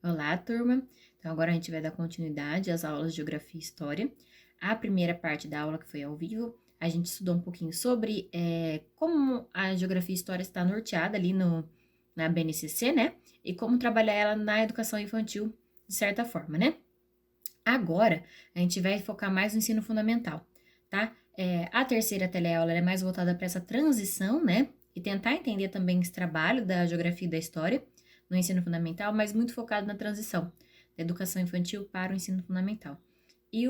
Olá, turma! Então, agora a gente vai dar continuidade às aulas de Geografia e História. A primeira parte da aula, que foi ao vivo, a gente estudou um pouquinho sobre como a Geografia e História está norteada ali na BNCC, né? E como trabalhar ela na educação infantil, de certa forma, né? Agora, a gente vai focar mais no ensino fundamental, tá? A terceira teleaula é mais voltada para essa transição, né? E tentar entender também esse trabalho da Geografia e da História no ensino fundamental, mas muito focado na transição da educação infantil para o ensino fundamental. E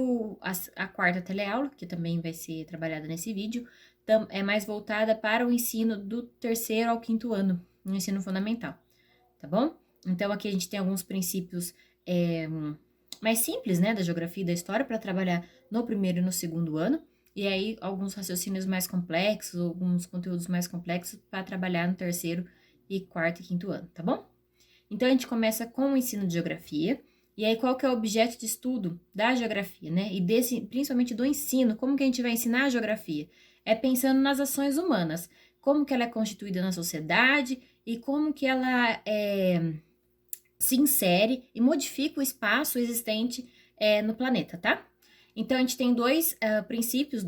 a quarta teleaula, que também vai ser trabalhada nesse vídeo, é mais voltada para o ensino do terceiro ao quinto ano no ensino fundamental, tá bom? Então, aqui a gente tem alguns princípios mais simples, né, da geografia e da história para trabalhar no primeiro e no segundo ano, e aí alguns raciocínios mais complexos, alguns conteúdos mais complexos para trabalhar no terceiro e quarto e quinto ano, tá bom? Então, a gente começa com o ensino de geografia, e aí qual que é o objeto de estudo da geografia, né? E principalmente do ensino, como que a gente vai ensinar a geografia? É pensando nas ações humanas, como que ela é constituída na sociedade e como que ela se insere e modifica o espaço existente no planeta, tá? Então, a gente tem dois princípios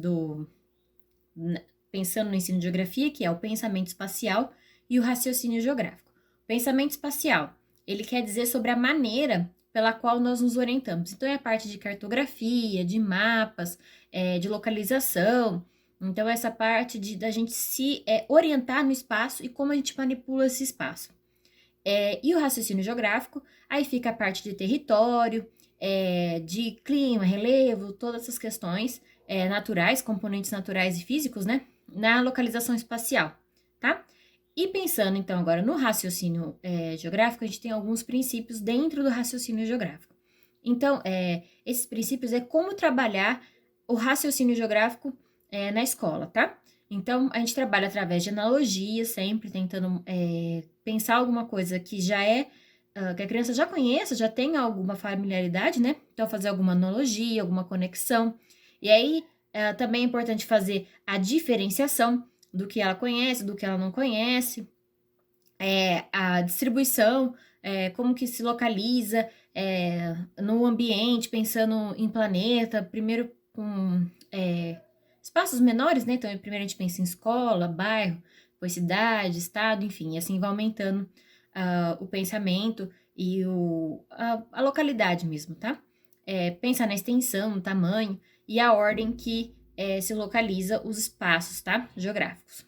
pensando no ensino de geografia, que é o pensamento espacial e o raciocínio geográfico. O pensamento espacial, ele quer dizer sobre a maneira pela qual nós nos orientamos. Então, é a parte de cartografia, de mapas, de localização. Então, essa parte da gente se orientar no espaço e como a gente manipula esse espaço. E o raciocínio geográfico, aí fica a parte de território, de clima, relevo, todas essas questões naturais, componentes naturais e físicos, né? Na localização espacial, tá? E pensando, então, agora no raciocínio geográfico, a gente tem alguns princípios dentro do raciocínio geográfico. Então, esses princípios é como trabalhar o raciocínio geográfico na escola, tá? Então, a gente trabalha através de analogia, sempre tentando pensar alguma coisa que que a criança já conheça, já tenha alguma familiaridade, né? Então, fazer alguma analogia, alguma conexão. E aí, também é importante fazer a diferenciação do que ela conhece, do que ela não conhece, a distribuição, como que se localiza no ambiente, pensando em planeta, primeiro com espaços menores, né? Então, primeiro a gente pensa em escola, bairro, depois cidade, estado, enfim, e assim vai aumentando o pensamento e a localidade mesmo, tá? Pensar na extensão, no tamanho e a ordem que se localiza os espaços, tá? Geográficos.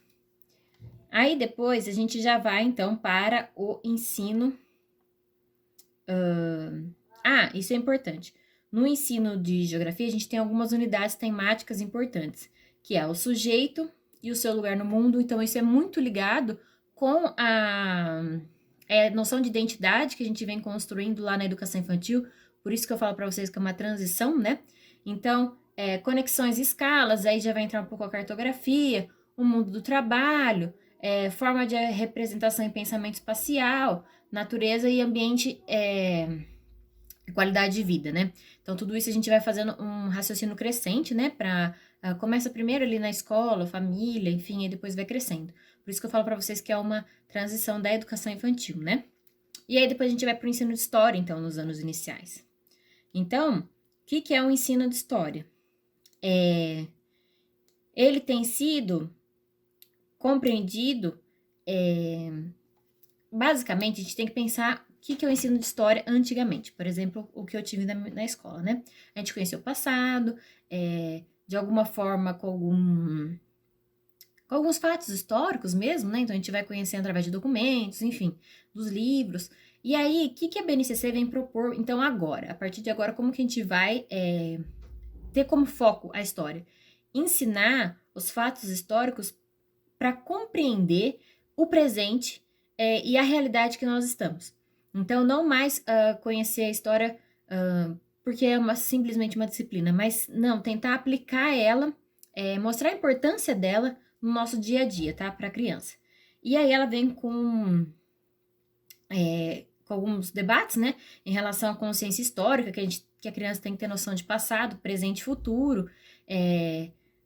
Aí depois a gente já vai então para o ensino. Isso é importante. No ensino de geografia, a gente tem algumas unidades temáticas importantes, que é o sujeito e o seu lugar no mundo. Então, isso é muito ligado com a noção de identidade que a gente vem construindo lá na educação infantil. Por isso que eu falo para vocês que é uma transição, né? Então, conexões e escalas, aí já vai entrar um pouco a cartografia, o mundo do trabalho, forma de representação e pensamento espacial, natureza e ambiente, qualidade de vida, né? Então, tudo isso a gente vai fazendo um raciocínio crescente, né? Começa primeiro ali na escola, família, enfim, e depois vai crescendo. Por isso que eu falo para vocês que é uma transição da educação infantil, né? E aí depois a gente vai para o ensino de história, então, nos anos iniciais. Então, o que é o ensino de história? Ele tem sido compreendido, basicamente, a gente tem que pensar o que é o ensino de história antigamente. Por exemplo, o que eu tive na escola, né? A gente conheceu o passado, de alguma forma, com alguns fatos históricos mesmo, né? Então, a gente vai conhecendo através de documentos, enfim, dos livros. E aí, o que a BNCC vem propor, então, agora? A partir de agora, como que a gente vai ter como foco a história? Ensinar os fatos históricos para compreender o presente e a realidade que nós estamos. Então, não mais conhecer a história porque é simplesmente uma disciplina, mas não, tentar aplicar ela, mostrar a importância dela no nosso dia a dia, tá? Para a criança. E aí ela vem com alguns debates, né? Em relação à consciência histórica, que a criança tem que ter noção de passado, presente e futuro,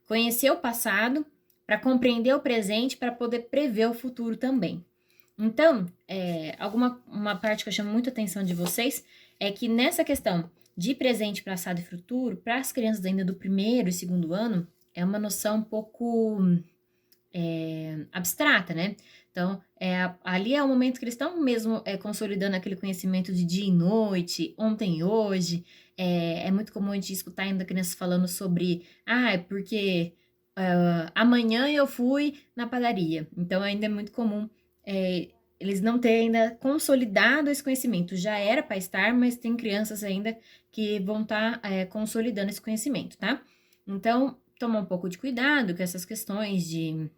conhecer o passado para compreender o presente, para poder prever o futuro também. Então, uma parte que eu chamo muito a atenção de vocês é que nessa questão de presente, passado e futuro, para as crianças ainda do primeiro e segundo ano, é uma noção um pouco abstrata, né? Então, ali é o momento que eles estão mesmo consolidando aquele conhecimento de dia e noite, ontem e hoje. É muito comum a gente escutar ainda crianças falando sobre, é porque amanhã eu fui na padaria. Então, ainda é muito comum eles não terem ainda consolidado esse conhecimento. Já era para estar, mas tem crianças ainda que vão estar consolidando esse conhecimento, tá? Então, tomar um pouco de cuidado com essas questões de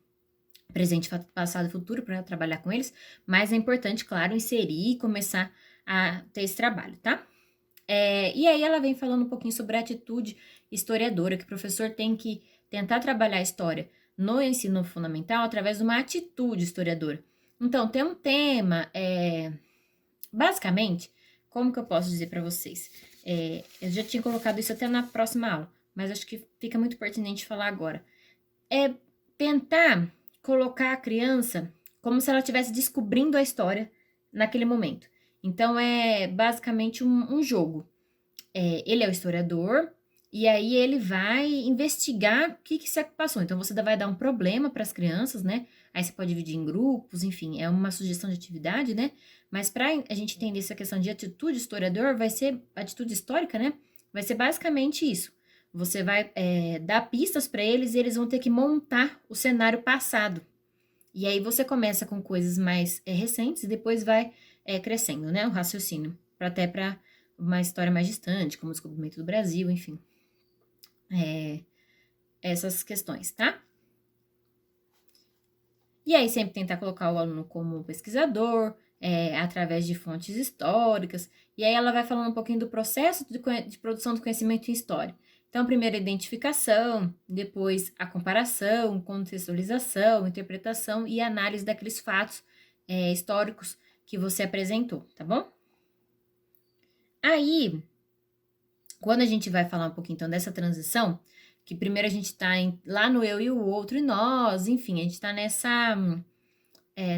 presente, passado e futuro para trabalhar com eles, mas é importante, claro, inserir e começar a ter esse trabalho, tá? E aí ela vem falando um pouquinho sobre a atitude historiadora, que o professor tem que tentar trabalhar a história no ensino fundamental através de uma atitude historiadora. Então, tem um tema, basicamente, como que eu posso dizer para vocês? Eu já tinha colocado isso até na próxima aula, mas acho que fica muito pertinente falar agora. É tentar colocar a criança como se ela estivesse descobrindo a história naquele momento. Então, é basicamente um jogo. Ele é o historiador, e aí ele vai investigar o que se passou. Então, você vai dar um problema para as crianças, né? Aí você pode dividir em grupos, enfim, é uma sugestão de atividade, né? Mas para a gente entender essa questão de atitude historiador, vai ser atitude histórica, né? Vai ser basicamente isso. Você vai dar pistas para eles e eles vão ter que montar o cenário passado. E aí você começa com coisas mais recentes e depois vai crescendo, né? O raciocínio, até para uma história mais distante, como o descobrimento do Brasil, enfim. Essas questões, tá? E aí sempre tentar colocar o aluno como pesquisador, através de fontes históricas. E aí ela vai falando um pouquinho do processo de produção do conhecimento em história. Então, primeiro a identificação, depois a comparação, contextualização, interpretação e análise daqueles fatos históricos que você apresentou, tá bom? Aí, quando a gente vai falar um pouquinho então dessa transição, que primeiro a gente está lá no eu e o outro e nós, enfim, a gente está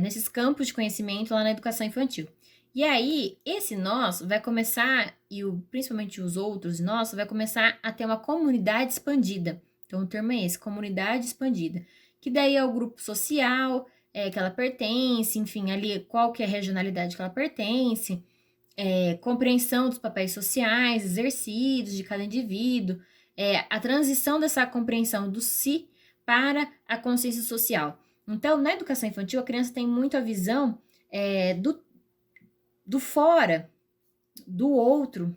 nesses campos de conhecimento lá na educação infantil. E aí, esse nós vai começar, principalmente os outros nós, vai começar a ter uma comunidade expandida. Então, o termo é esse, comunidade expandida. Que daí é o grupo social que ela pertence, enfim, ali qual que é a regionalidade que ela pertence, compreensão dos papéis sociais exercidos de cada indivíduo, a transição dessa compreensão do si para a consciência social. Então, na educação infantil, a criança tem muito a visão do fora, do outro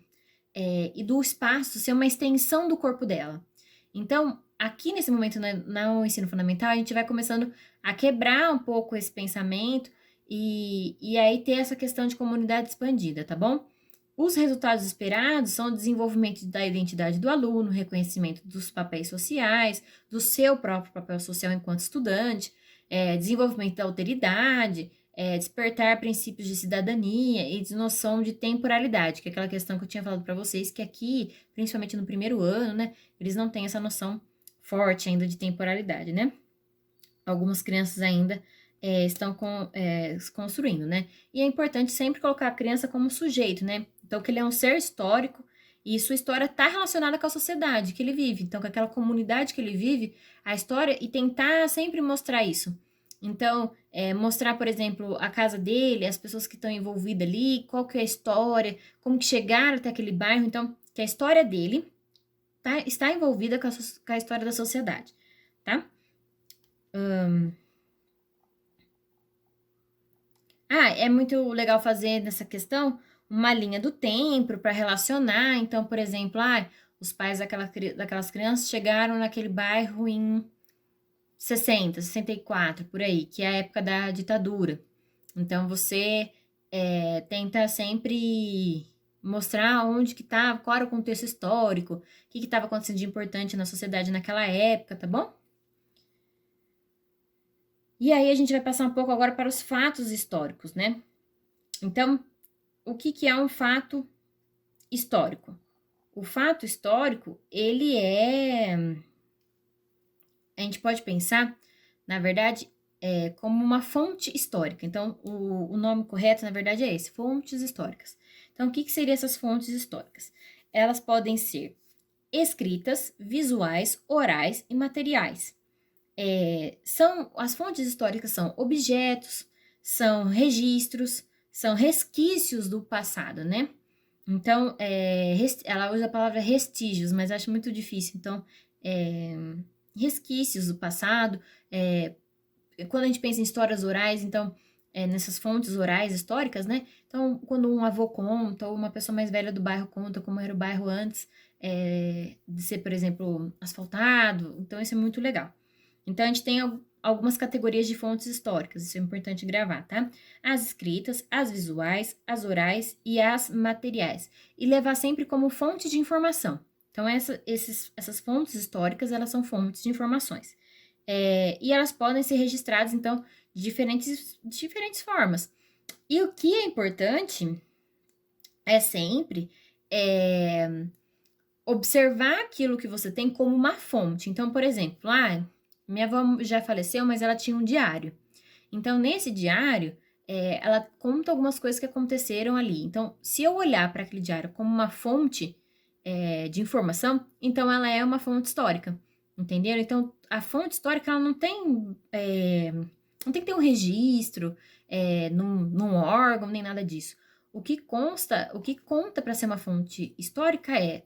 e do espaço ser uma extensão do corpo dela. Então, aqui nesse momento no ensino fundamental, a gente vai começando a quebrar um pouco esse pensamento e aí ter essa questão de comunidade expandida, tá bom? Os resultados esperados são o desenvolvimento da identidade do aluno, reconhecimento dos papéis sociais, do seu próprio papel social enquanto estudante, desenvolvimento da alteridade, despertar princípios de cidadania e de noção de temporalidade, que é aquela questão que eu tinha falado para vocês, que aqui, principalmente no primeiro ano, né, eles não têm essa noção forte ainda de temporalidade, né? Algumas crianças ainda estão construindo, né? E é importante sempre colocar a criança como sujeito, né? Então, que ele é um ser histórico e sua história está relacionada com a sociedade que ele vive. Então, com aquela comunidade que ele vive, a história, e tentar sempre mostrar isso. Então, mostrar, por exemplo, a casa dele, as pessoas que estão envolvidas ali, qual que é a história, como que chegaram até aquele bairro. Então, que a história dele está envolvida com a história da sociedade, tá? É muito legal fazer nessa questão uma linha do tempo para relacionar. Então, por exemplo, os pais daquelas crianças chegaram naquele bairro em 60, 64, por aí, que é a época da ditadura. Então, você tenta sempre mostrar onde que estava, qual era o contexto histórico, o que estava acontecendo de importante na sociedade naquela época, tá bom? E aí a gente vai passar um pouco agora para os fatos históricos, né? Então, o que é um fato histórico? O fato histórico, ele a gente pode pensar, na verdade, como uma fonte histórica. Então, o nome correto, na verdade, é esse, fontes históricas. Então, o que seriam essas fontes históricas? Elas podem ser escritas, visuais, orais e materiais. As fontes históricas são objetos, são registros, são resquícios do passado, né? Então, ela usa a palavra restígios, mas acho muito difícil. Então, resquícios do passado. Quando a gente pensa em histórias orais, então, nessas fontes orais históricas, né? Então, quando um avô conta, ou uma pessoa mais velha do bairro conta como era o bairro antes de ser, por exemplo, asfaltado. Então, isso é muito legal. Então, a gente tem algumas categorias de fontes históricas, isso é importante gravar, tá? As escritas, as visuais, as orais e as materiais. E levar sempre como fonte de informação. Então, essas fontes históricas, elas são fontes de informações. E elas podem ser registradas, então, de diferentes formas. E o que é importante é sempre observar aquilo que você tem como uma fonte. Então, por exemplo, minha avó já faleceu, mas ela tinha um diário. Então, nesse diário, ela conta algumas coisas que aconteceram ali. Então, se eu olhar para aquele diário como uma fonte de informação, então ela é uma fonte histórica. Entenderam? Então, a fonte histórica, ela não tem, não tem que ter um registro num órgão, nem nada disso. O que conta para ser uma fonte histórica é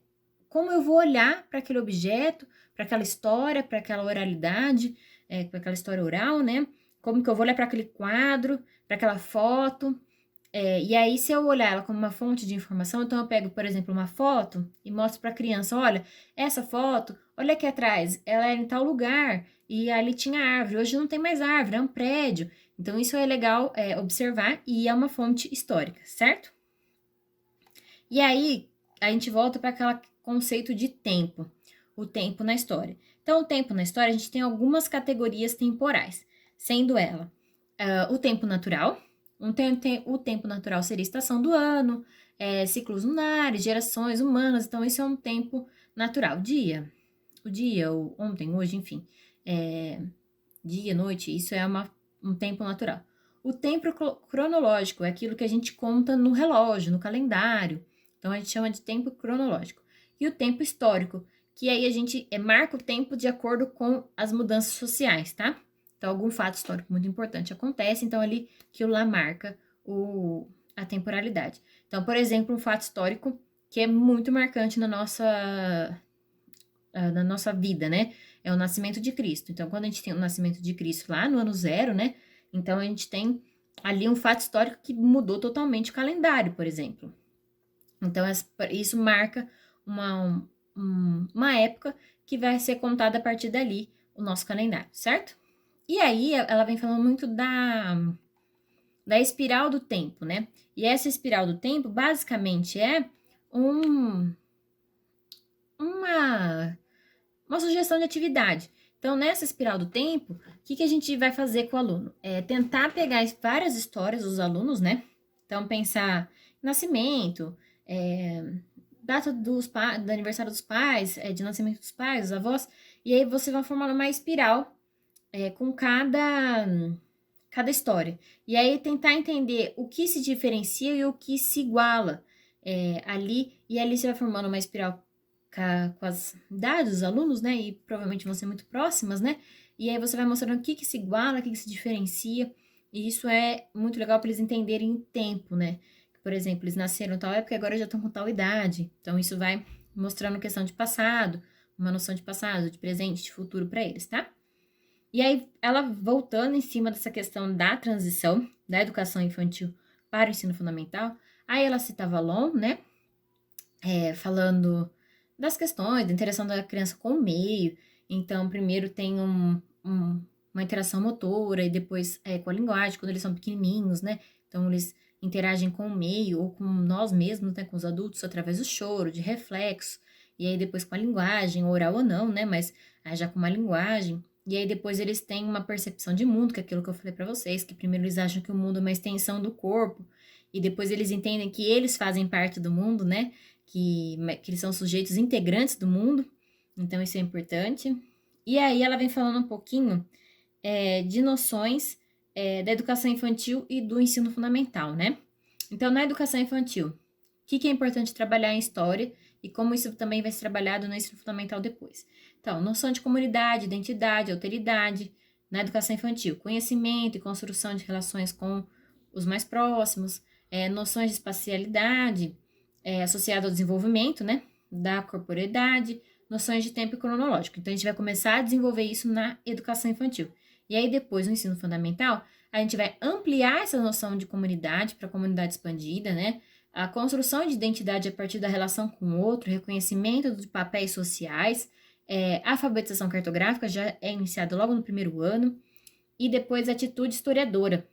como eu vou olhar para aquele objeto, para aquela história, para aquela oralidade, para aquela história oral, né? Como que eu vou olhar para aquele quadro, para aquela foto. E aí, se eu olhar ela como uma fonte de informação, então eu pego, por exemplo, uma foto e mostro para a criança, olha, essa foto, olha aqui atrás, ela era em tal lugar e ali tinha árvore, hoje não tem mais árvore, é um prédio. Então, isso é legal observar e é uma fonte histórica, certo? E aí, a gente volta para aquele conceito de tempo, o tempo na história. Então, o tempo na história, a gente tem algumas categorias temporais, sendo ela o tempo natural. O tempo natural seria a estação do ano, ciclos lunares, gerações humanas, então isso é um tempo natural. O dia, ou ontem, hoje, enfim. Dia, noite, isso é um tempo natural. O tempo cronológico é aquilo que a gente conta no relógio, no calendário. Então, a gente chama de tempo cronológico. E o tempo histórico, que aí a gente marca o tempo de acordo com as mudanças sociais, tá? Então, algum fato histórico muito importante acontece, então ali aquilo lá marca a temporalidade. Então, por exemplo, um fato histórico que é muito marcante na nossa vida, né? É o nascimento de Cristo. Então, quando a gente tem o nascimento de Cristo lá no ano 0, né? Então, a gente tem ali um fato histórico que mudou totalmente o calendário, por exemplo. Então, isso marca uma época que vai ser contada a partir dali o nosso calendário, certo? E aí, ela vem falando muito da espiral do tempo, né? E essa espiral do tempo, basicamente, é uma sugestão de atividade. Então, nessa espiral do tempo, o que a gente vai fazer com o aluno? Tentar pegar várias histórias dos alunos, né? Então, pensar em nascimento, data do aniversário dos pais, de nascimento dos pais, dos avós, e aí você vai formando uma espiral com cada história. E aí tentar entender o que se diferencia e o que se iguala ali, e ali você vai formando uma espiral com as idades dos alunos, né? E provavelmente vão ser muito próximas, né? E aí você vai mostrando o que se iguala, o que se diferencia. E isso é muito legal para eles entenderem em tempo, né? Por exemplo, eles nasceram em tal época e agora já estão com tal idade. Então, isso vai mostrando questão de passado, uma noção de passado, de presente, de futuro para eles, tá? E aí, ela voltando em cima dessa questão da transição da educação infantil para o ensino fundamental, aí ela cita Vallon, né? Falando das questões da interação da criança com o meio. Então, primeiro tem uma interação motora e depois com a linguagem, quando eles são pequenininhos, né? Então, eles interagem com o meio ou com nós mesmos, né? Com os adultos, através do choro, de reflexo. E aí, depois com a linguagem, oral ou não, né? Mas já com uma linguagem. E aí, depois eles têm uma percepção de mundo, que é aquilo que eu falei para vocês, que primeiro eles acham que o mundo é uma extensão do corpo, e depois eles entendem que eles fazem parte do mundo, né? Que eles são sujeitos integrantes do mundo, então isso é importante. E aí ela vem falando um pouquinho de noções da educação infantil e do ensino fundamental, né? Então, na educação infantil, o que é importante trabalhar em história e como isso também vai ser trabalhado no ensino fundamental depois. Então, noção de comunidade, identidade, alteridade, na educação infantil, conhecimento e construção de relações com os mais próximos, noções de espacialidade associada ao desenvolvimento, né, da corporeidade, noções de tempo cronológico. Então, a gente vai começar a desenvolver isso na educação infantil. E aí, depois, no ensino fundamental, a gente vai ampliar essa noção de comunidade para a comunidade expandida, né? A construção de identidade a partir da relação com o outro, reconhecimento de papéis sociais, a alfabetização cartográfica já é iniciada logo no primeiro ano, e depois a atitude historiadora,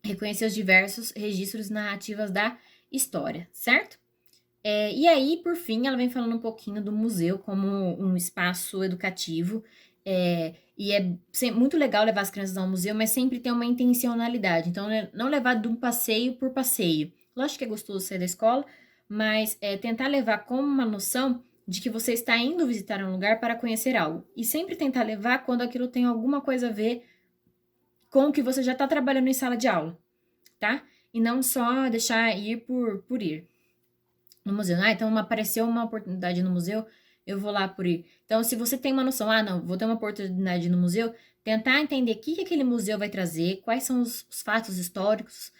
reconhecer os diversos registros narrativas da história, certo? E aí, por fim, ela vem falando um pouquinho do museu como um espaço educativo, e é muito legal levar as crianças ao museu, mas sempre tem uma intencionalidade. Então, não levar de um passeio por passeio. Lógico que é gostoso sair da escola, mas tentar levar como uma noção de que você está indo visitar um lugar para conhecer algo. E sempre tentar levar quando aquilo tem alguma coisa a ver com o que você já está trabalhando em sala de aula, tá? E não só deixar ir por ir no museu. Então apareceu uma oportunidade no museu, eu vou lá por ir. Então, se você tem uma noção, não, vou ter uma oportunidade no museu, tentar entender o que aquele museu vai trazer, quais são os fatos históricos,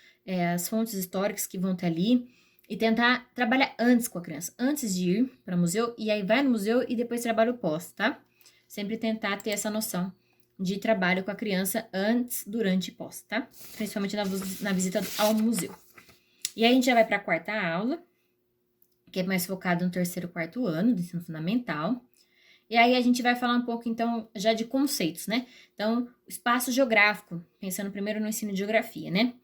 as fontes históricas que vão ter ali, e tentar trabalhar antes com a criança, antes de ir para o museu, e aí vai no museu e depois trabalha o pós, tá? Sempre tentar ter essa noção de trabalho com a criança antes, durante e pós, tá? Principalmente na visita ao museu. E aí a gente já vai para a quarta aula, que é mais focado no terceiro e quarto ano do ensino fundamental. E aí a gente vai falar um pouco, então, já de conceitos, né? Então, espaço geográfico, pensando primeiro no ensino de geografia, né?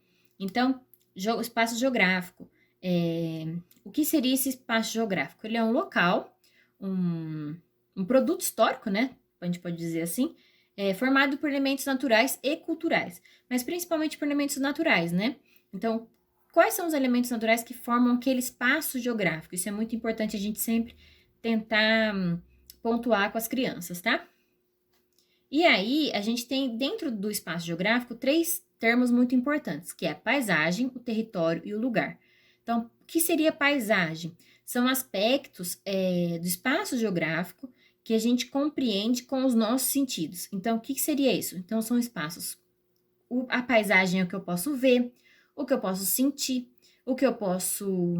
Então, espaço geográfico. O que seria esse espaço geográfico? Ele é um local, um produto histórico, né? A gente pode dizer assim, formado por elementos naturais e culturais, mas principalmente por elementos naturais, né? Então, quais são os elementos naturais que formam aquele espaço geográfico? Isso é muito importante a gente sempre tentar pontuar com as crianças, tá? E aí, a gente tem dentro do espaço geográfico 3 termos muito importantes, que é a paisagem, o território e o lugar. Então, o que seria paisagem? São aspectos do espaço geográfico que a gente compreende com os nossos sentidos. Então, o que seria isso? Então, são espaços. A paisagem é o que eu posso ver, o que eu posso sentir, o que eu posso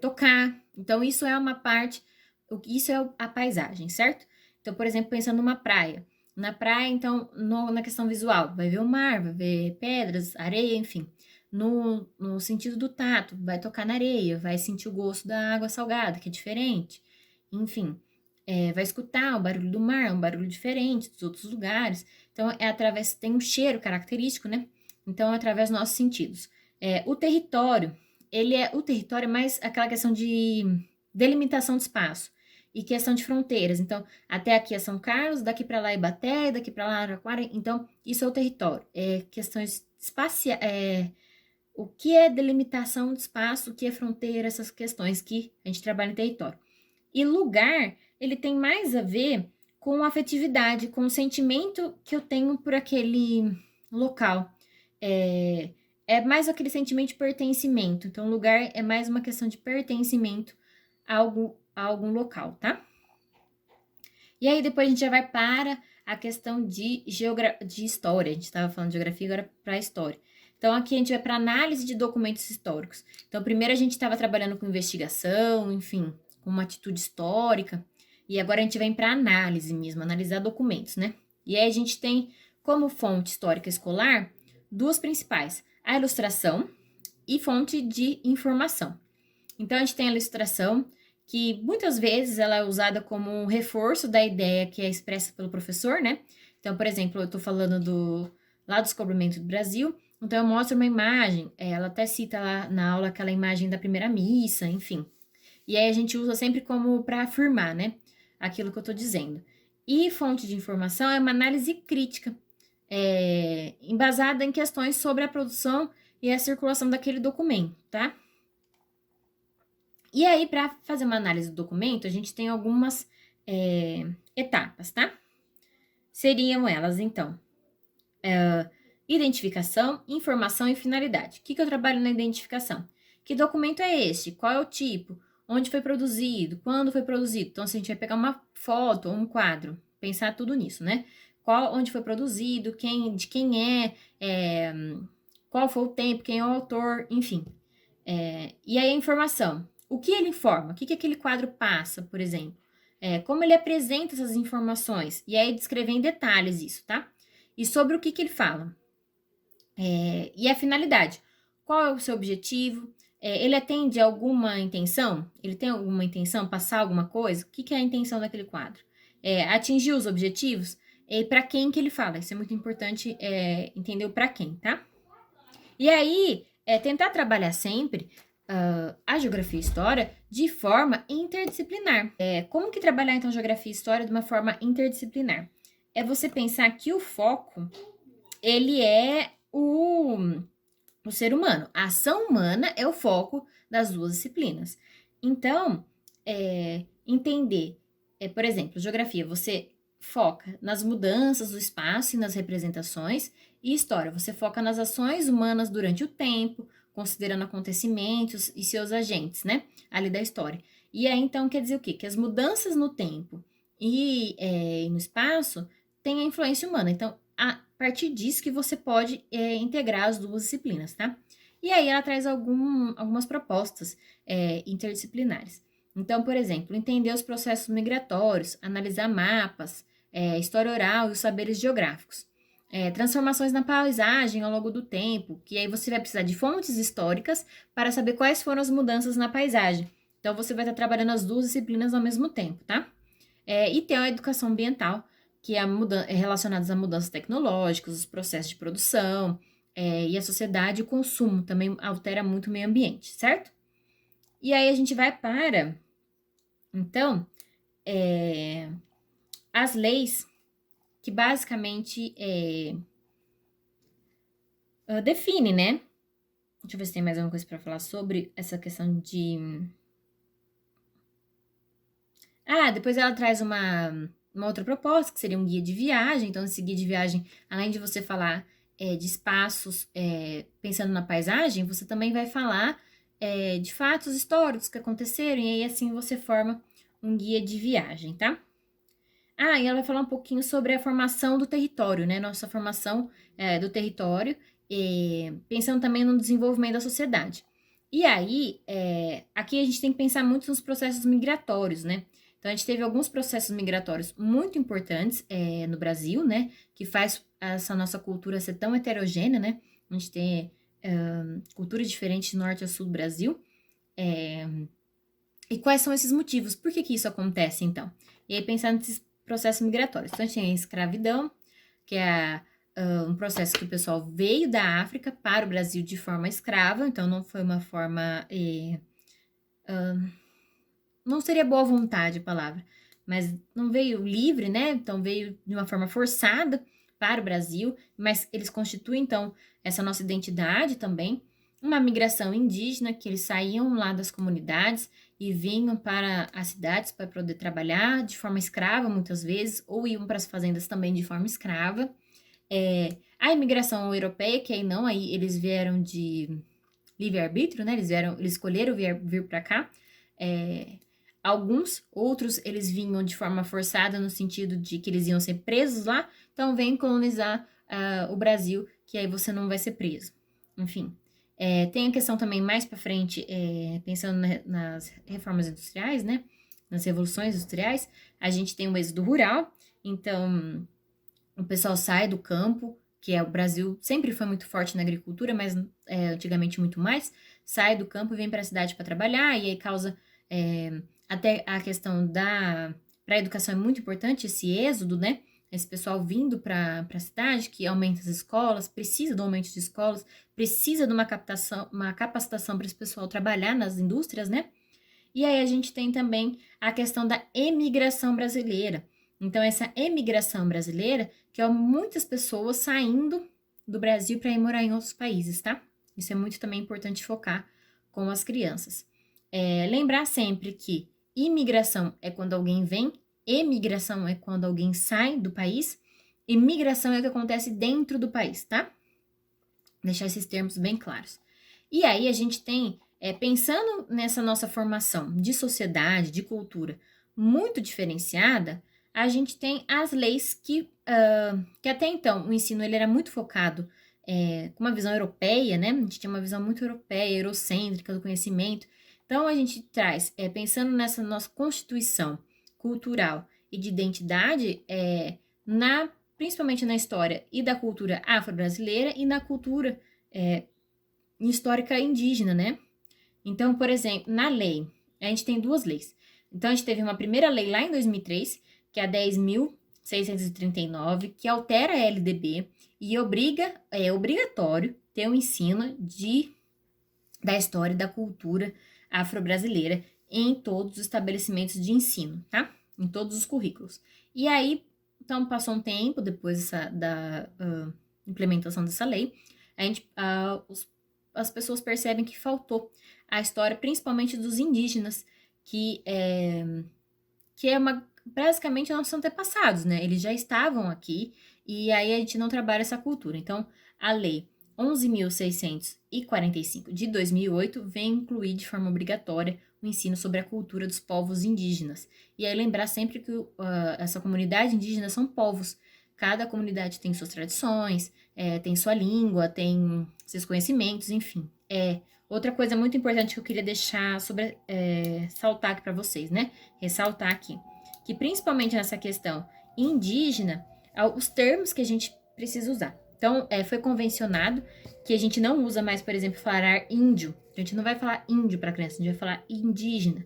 tocar. Então, isso é uma parte, isso é a paisagem, certo? Então, por exemplo, pensando numa praia. Na praia, então, na questão visual, vai ver o mar, vai ver pedras, areia, enfim. No sentido do tato, vai tocar na areia, vai sentir o gosto da água salgada, que é diferente. Enfim, vai escutar o barulho do mar, um barulho diferente dos outros lugares. Então, tem um cheiro característico, né? Então, é através dos nossos sentidos. O território é mais aquela questão de delimitação de espaço e questão de fronteiras. Então, até aqui é São Carlos, daqui para lá é Ibaté, daqui para lá é Araraquara. Então, isso é o território. Questões espaciais, o que é delimitação de espaço, o que é fronteira, essas questões que a gente trabalha em território. E lugar, ele tem mais a ver com afetividade, com o sentimento que eu tenho por aquele local. É mais aquele sentimento de pertencimento. Então, lugar é mais uma questão de pertencimento a algum local, tá? E aí, depois a gente já vai para a questão de história. A gente estava falando de geografia, agora para a história. Então, aqui a gente vai para análise de documentos históricos. Então, primeiro a gente estava trabalhando com investigação, enfim, com uma atitude histórica. E agora a gente vem para análise mesmo, analisar documentos, né? E aí a gente tem como fonte histórica escolar 2 principais: a ilustração e fonte de informação. Então, a gente tem a ilustração, que muitas vezes ela é usada como um reforço da ideia que é expressa pelo professor, né? Então, por exemplo, eu estou falando lá do descobrimento do Brasil, então eu mostro uma imagem, ela até cita lá na aula aquela imagem da primeira missa, enfim. E aí a gente usa sempre como para afirmar, né? Aquilo que eu estou dizendo. E fonte de informação é uma análise crítica, embasada em questões sobre a produção e a circulação daquele documento, tá? E aí, para fazer uma análise do documento, a gente tem algumas etapas, tá? seriam elas, então, identificação, informação e finalidade. O que eu trabalho na identificação? Que documento é este? Qual é o tipo? Onde foi produzido? Quando foi produzido? Então, se a gente vai pegar uma foto ou um quadro, pensar tudo nisso, né? Onde foi produzido, de quem é, qual foi o tempo, quem é o autor, enfim. E aí a informação. O que ele informa? O que aquele quadro passa, por exemplo? Como ele apresenta essas informações? E aí descrever em detalhes isso, tá? E sobre o que ele fala? E a finalidade. Qual é o seu objetivo? Ele atende a alguma intenção? Ele tem alguma intenção? Passar alguma coisa? O que é a intenção daquele quadro? Atingir os objetivos? E para quem que ele fala? Isso é muito importante entender o para quem, tá? E aí, tentar trabalhar sempre a geografia e história de forma interdisciplinar. Como que trabalhar, então, geografia e história de uma forma interdisciplinar? É você pensar que o foco, ele é o ser humano. A ação humana é o foco das duas disciplinas. Então, entender, por exemplo, geografia, você foca nas mudanças do espaço e nas representações, e história, você foca nas ações humanas durante o tempo, considerando acontecimentos e seus agentes, né? Ali da história. E aí, então, quer dizer o quê? Que as mudanças no tempo e no espaço têm a influência humana. Então, a partir disso que você pode integrar as duas disciplinas, tá? E aí ela traz algumas propostas interdisciplinares. Então, por exemplo, entender os processos migratórios, analisar mapas, história oral e os saberes geográficos. Transformações na paisagem ao longo do tempo, que aí você vai precisar de fontes históricas para saber quais foram as mudanças na paisagem. Então, você vai estar trabalhando as duas disciplinas ao mesmo tempo, tá? E tem a educação ambiental, que é relacionadas a mudanças tecnológicas, os processos de produção, e a sociedade e o consumo também altera muito o meio ambiente, certo? E aí a gente vai para, então, as leis que basicamente define, né? Deixa eu ver se tem mais alguma coisa para falar sobre essa questão de... depois ela traz uma outra proposta, que seria um guia de viagem. Então, esse guia de viagem, além de você falar de espaços pensando na paisagem, você também vai falar de fatos históricos que aconteceram, e aí assim você forma um guia de viagem, tá? E ela vai falar um pouquinho sobre a formação do território, né? Nossa formação do território, pensando também no desenvolvimento da sociedade. E aí, aqui a gente tem que pensar muito nos processos migratórios, né? Então, a gente teve alguns processos migratórios muito importantes no Brasil, né? Que faz essa nossa cultura ser tão heterogênea, né? A gente tem culturas diferentes de norte a sul do Brasil. E quais são esses motivos? Por que isso acontece, então? E aí, pensar nesses processos migratórios. Então, a gente tem a escravidão, que é um processo que o pessoal veio da África para o Brasil de forma escrava, então não foi uma forma... não seria boa vontade a palavra, mas não veio livre, né? Então veio de uma forma forçada para o Brasil, mas eles constituem, então, essa nossa identidade também. Uma migração indígena, que eles saíam lá das comunidades e vinham para as cidades para poder trabalhar de forma escrava, muitas vezes, ou iam para as fazendas também de forma escrava. A imigração europeia, que aí não, aí eles vieram de livre-arbítrio, né? Eles escolheram vir para cá. Alguns, outros, eles vinham de forma forçada, no sentido de que eles iam ser presos lá, então vem colonizar o Brasil, que aí você não vai ser preso. Enfim, tem a questão também mais para frente, pensando nas reformas industriais, né? Nas revoluções industriais, a gente tem o êxodo rural, então o pessoal sai do campo, que o Brasil sempre foi muito forte na agricultura, mas antigamente muito mais, sai do campo e vem para a cidade para trabalhar, e aí causa até a questão para a educação é muito importante esse êxodo, né? Esse pessoal vindo para a cidade, que aumenta as escolas, precisa do aumento de escolas, precisa de uma capacitação para esse pessoal trabalhar nas indústrias, né? E aí a gente tem também a questão da emigração brasileira. Então, essa emigração brasileira, que é muitas pessoas saindo do Brasil para ir morar em outros países, tá? Isso é muito também importante focar com as crianças. Lembrar sempre que imigração é quando alguém vem, emigração é quando alguém sai do país, e migração é o que acontece dentro do país, tá? Deixar esses termos bem claros. E aí a gente tem, pensando nessa nossa formação de sociedade, de cultura muito diferenciada, a gente tem as leis que até então o ensino ele era muito focado com uma visão europeia, né? A gente tinha uma visão muito europeia, eurocêntrica do conhecimento. Então a gente traz, pensando nessa nossa constituição cultural e de identidade, principalmente na história e da cultura afro-brasileira e na cultura histórica indígena, né? Então, por exemplo, na lei, a gente tem duas leis. Então, a gente teve uma primeira lei lá em 2003, que é a 10.639, que altera a LDB e é obrigatório ter o ensino da história e da cultura afro-brasileira em todos os estabelecimentos de ensino, tá? Em todos os currículos. E aí, então, passou um tempo depois da implementação dessa lei, as pessoas percebem que faltou a história, principalmente dos indígenas, que basicamente nossos antepassados, né? Eles já estavam aqui e aí a gente não trabalha essa cultura. Então, a lei 11.645 de 2008 vem incluir de forma obrigatória o ensino sobre a cultura dos povos indígenas. E aí lembrar sempre que essa comunidade indígena são povos. Cada comunidade tem suas tradições, tem sua língua, tem seus conhecimentos, enfim. Outra coisa muito importante que eu queria deixar saltar aqui para vocês, né? Ressaltar aqui, que principalmente nessa questão indígena, os termos que a gente precisa usar. Então, foi convencionado que a gente não usa mais, por exemplo, falar índio. A gente não vai falar índio para criança, a gente vai falar indígena.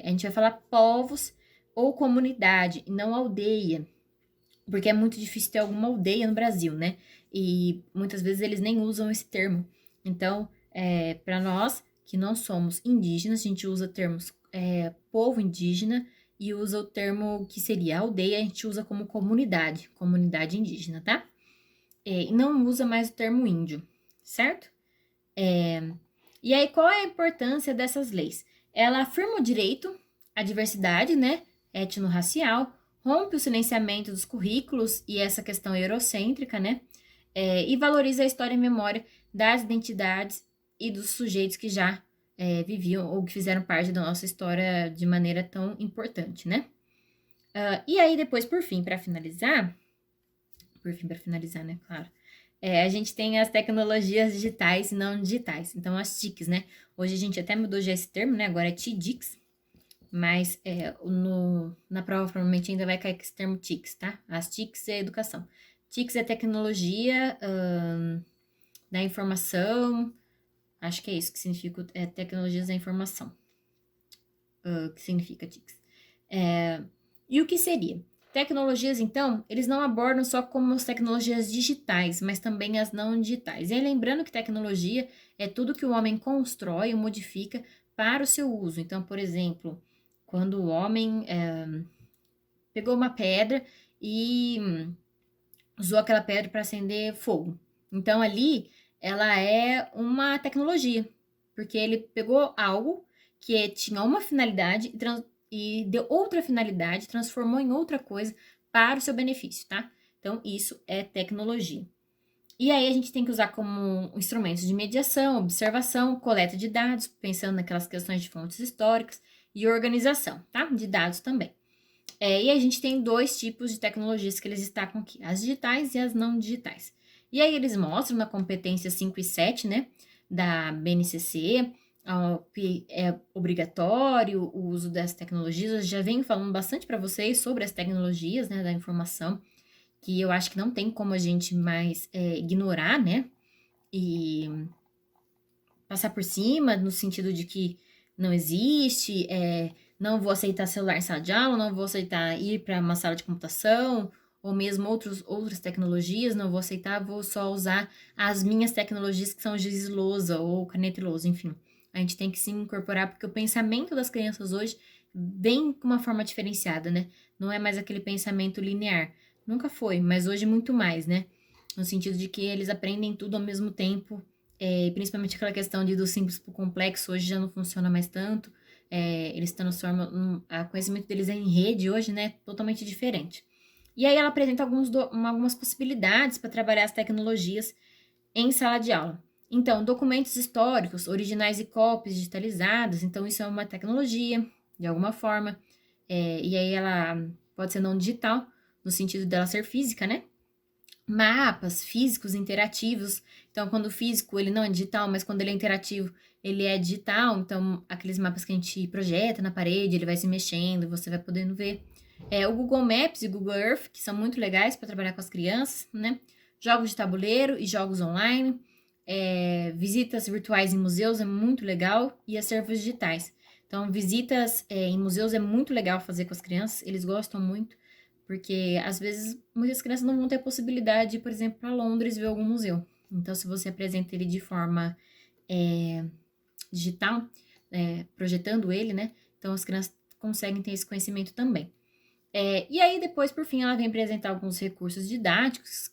A gente vai falar povos ou comunidade, e não aldeia. Porque é muito difícil ter alguma aldeia no Brasil, né? E muitas vezes eles nem usam esse termo. Então, para nós que não somos indígenas, a gente usa termos povo indígena e usa o termo que seria aldeia, a gente usa como comunidade indígena, tá? E não usa mais o termo índio, certo? E aí, qual é a importância dessas leis? Ela afirma o direito à diversidade, né, etnorracial, rompe o silenciamento dos currículos e essa questão eurocêntrica, né, e valoriza a história e memória das identidades e dos sujeitos que já viviam ou que fizeram parte da nossa história de maneira tão importante, né? E aí, depois, por fim, para finalizar, né, claro, a gente tem as tecnologias digitais e não digitais, então as TICs, né? Hoje a gente até mudou já esse termo, né? Agora é TIDICs, mas na prova provavelmente ainda vai cair com esse termo TICs, tá? As TICs é educação. TICs é tecnologia da informação, acho que é isso que significa, tecnologias da informação, que significa TICs. E o que seria? Tecnologias, então, eles não abordam só como as tecnologias digitais, mas também as não digitais. E aí, lembrando que tecnologia é tudo que o homem constrói ou modifica para o seu uso. Então, por exemplo, quando o homem pegou uma pedra e usou aquela pedra para acender fogo. Então, ali, ela é uma tecnologia, porque ele pegou algo que tinha uma finalidade e deu outra finalidade, transformou em outra coisa para o seu benefício, tá? Então, isso é tecnologia. E aí, a gente tem que usar como instrumentos de mediação, observação, coleta de dados, pensando naquelas questões de fontes históricas e organização, tá? De dados também. E a gente tem dois tipos de tecnologias que eles destacam aqui, as digitais e as não digitais. E aí, eles mostram na competência 5 e 7, né, da BNCC, que é obrigatório o uso das tecnologias. Eu já venho falando bastante para vocês sobre as tecnologias, né, da informação, que eu acho que não tem como a gente mais ignorar, né, e passar por cima, no sentido de que não existe, não vou aceitar celular em sala de aula, não vou aceitar ir para uma sala de computação, ou mesmo outras tecnologias, não vou aceitar, vou só usar as minhas tecnologias que são giz lousa ou caneta e lousa, enfim. A gente tem que se incorporar, porque o pensamento das crianças hoje vem com uma forma diferenciada, né? Não é mais aquele pensamento linear. Nunca foi, mas hoje muito mais, né? No sentido de que eles aprendem tudo ao mesmo tempo, principalmente aquela questão do simples para o complexo, hoje já não funciona mais tanto. Eles transformam, o conhecimento deles em rede hoje, né? Totalmente diferente. E aí ela apresenta algumas possibilidades para trabalhar as tecnologias em sala de aula. Então, documentos históricos, originais e cópias digitalizadas, então isso é uma tecnologia, de alguma forma, e aí ela pode ser não digital, no sentido dela ser física, né? Mapas físicos interativos, então quando o físico ele não é digital, mas quando ele é interativo, ele é digital, então aqueles mapas que a gente projeta na parede, ele vai se mexendo, você vai podendo ver. O Google Maps e o Google Earth, que são muito legais para trabalhar com as crianças, né? Jogos de tabuleiro e jogos online, visitas virtuais em museus é muito legal e acervos digitais. Então, visitas em museus é muito legal fazer com as crianças, eles gostam muito, porque às vezes muitas crianças não vão ter a possibilidade de, por exemplo, para Londres ver algum museu. Então, se você apresenta ele de forma digital, projetando ele, né? Então, as crianças conseguem ter esse conhecimento também. E aí, depois, por fim, ela vem apresentar alguns recursos didáticos,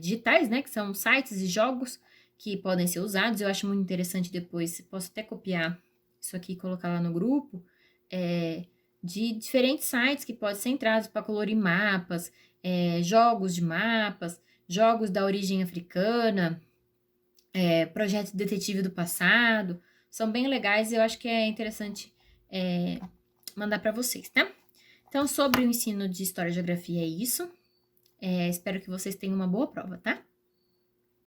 digitais, né? Que são sites e jogos que podem ser usados. Eu acho muito interessante depois, posso até copiar isso aqui e colocar lá no grupo, de diferentes sites que podem ser entrados para colorir mapas, jogos de mapas, jogos da origem africana, projetos de detetive do passado. São bem legais e eu acho que é interessante mandar para vocês, tá? Então, sobre o ensino de História e Geografia é isso. Espero que vocês tenham uma boa prova, tá?